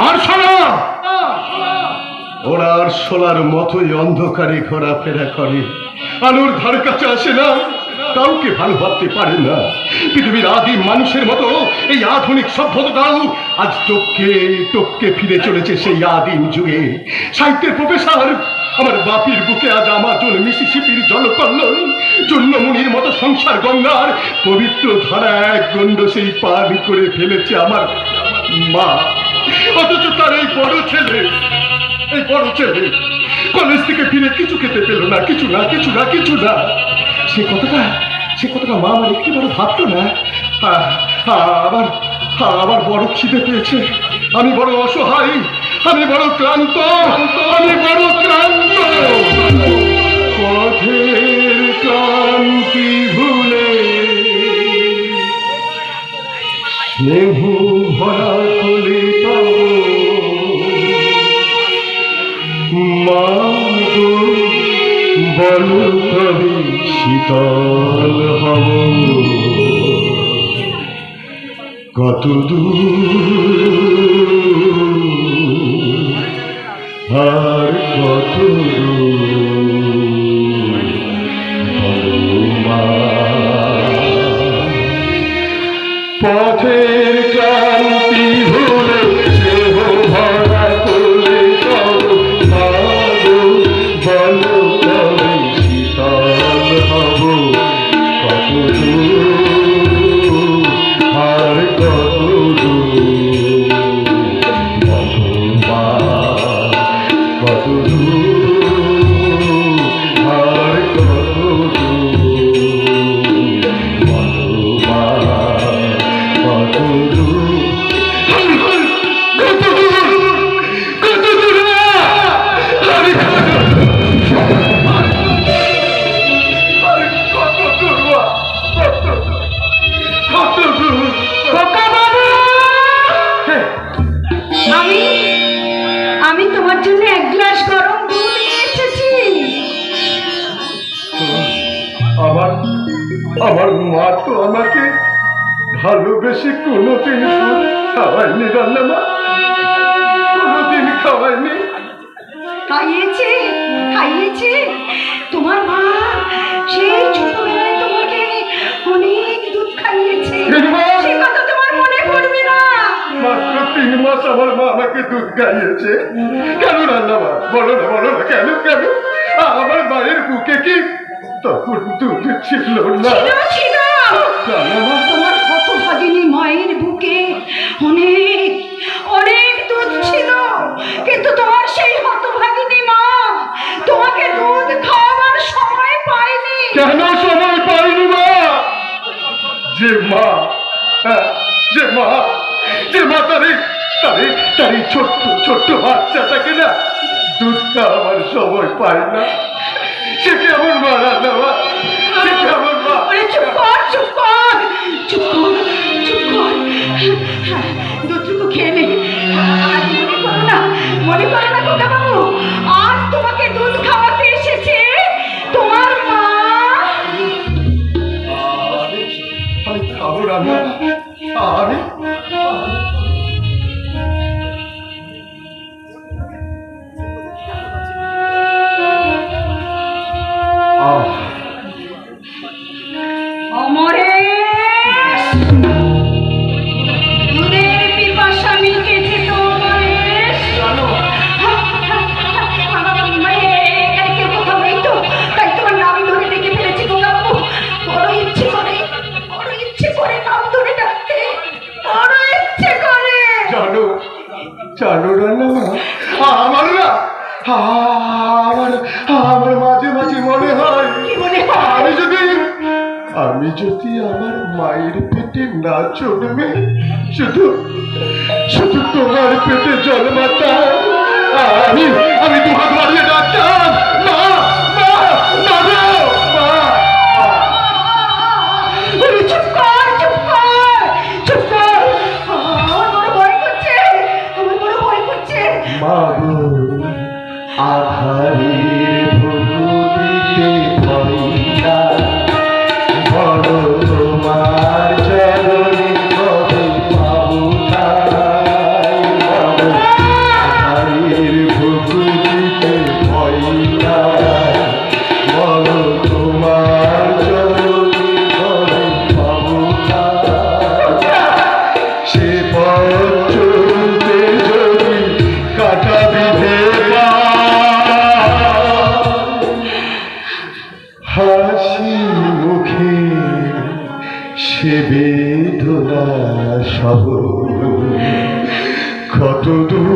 আর শোনো, ওরা আর শোলার মতোই অন্ধকারে ঘোরাফেরা করে, আলোর ধারে কাছে আসে না, কাউকে ভালো ভাবতে পারে না। পৃথিবীর আদিম মানুষের মতো এই আধুনিক সভ্যতাটাও আজ টপকে টপকে ফিরে চলেছে সেই আদিম যুগে। সাহিত্যের প্রফেসর আমার বাপির বুকে আজ আমার জন্য মিসিসিপির জলকল্লোল জন্মমুনির মতো সংসার গঙ্গার পবিত্র ধারা এক গণ্ড সেই পান করে ফেলেছে আমার মা। অথচ তার এই বড় ছেলে কলেজ থেকে ফিরে কিছু খেতে পেল না, কিছু না। সে কথাটা মা আমার একটুবারও ভাবতো না। আবার বড় খিদে পেয়েছে, আমি বড় অসহায়, আমি বড় ক্লান্ত। পথের ক্লান্তি ভুলে স্নেহ ভরা কোলে পাবো মা গো, বলো তবে শীতল হব কত দূর আর কত দূর মা। পথের ক্লান্তি ভুলে স্নেহ ভরা কোলে পাবো মা গো, বলো তবে শীতল হব কত দূর আর কত দূর মা, কত দূর আর কত দূর মা, কত দূর আমি তোমার জন্য এক গ্লাস গরম দুধ নিয়ে এসেছি। আমার মা তো আমাকে ভালোবেসে কোনোদিন খাওয়ায়নি, রান্নামা কোনোদিন খাওয়ায়নি। খাইয়েছে তোমার মা, সেই ছোটবেলায় তোমাকে অনেক দুধ খাইয়েছে, সে কথা তোমার মনে পড়বে না? মাত্র 3 মাস আমার মা আমাকে দুধ খাইয়েছে। কেন রান্নামা, বলো না কেন? আমার মায়ের বুকে কি তখন দুধ ছিল না? তোমার হতভাগিনী মায়ের বুকে অনেক দুধ ছিল, কিন্তু তোমার সেই হতভাগিনী মা তোমাকে দুধ খাওয়াবার সময় পায়নি। কেন সময় পাইনি মা? যে মা তার ছোট্ট বাচ্চাটাকে না দুধ খাওয়াবার সময় পায় না, সে কেমন মা রান্নামা, সে কেমন মা? চুপ কর, দুধটুকু খেয়ে নে। আজ মনে করো না খোকা বাবু, আজ তোমাকে দুধ খাওয়াতে এসেছে তোমার মা। আমি খাবো রান্নামা, আমি দুধের পিপাসা মিটেছে তোমার। কেউ কোথাও নেই তো, তাই তোমার নাম ধরে ডেকে ফেলেছি খোকা বাবু। বড় ইচ্ছে করে নাম ধরে ডাকতে, বড় ইচ্ছে করে। জানো রান্নামা, আমার মাঝে মনে হয় আমি যদি আমার মায়ের পেটে না জন্মে শুধু তোমার পেটে জন্মাতাম, আমি দুহাত বাড়িয়ে ডাকতাম মা। চুপ কর, আমার বড় ভয় করছে। মা গো, আধারের ভুলিতে ভয় না, বড় তোমার হাসি মুখে সে বেদনা সব কত দূর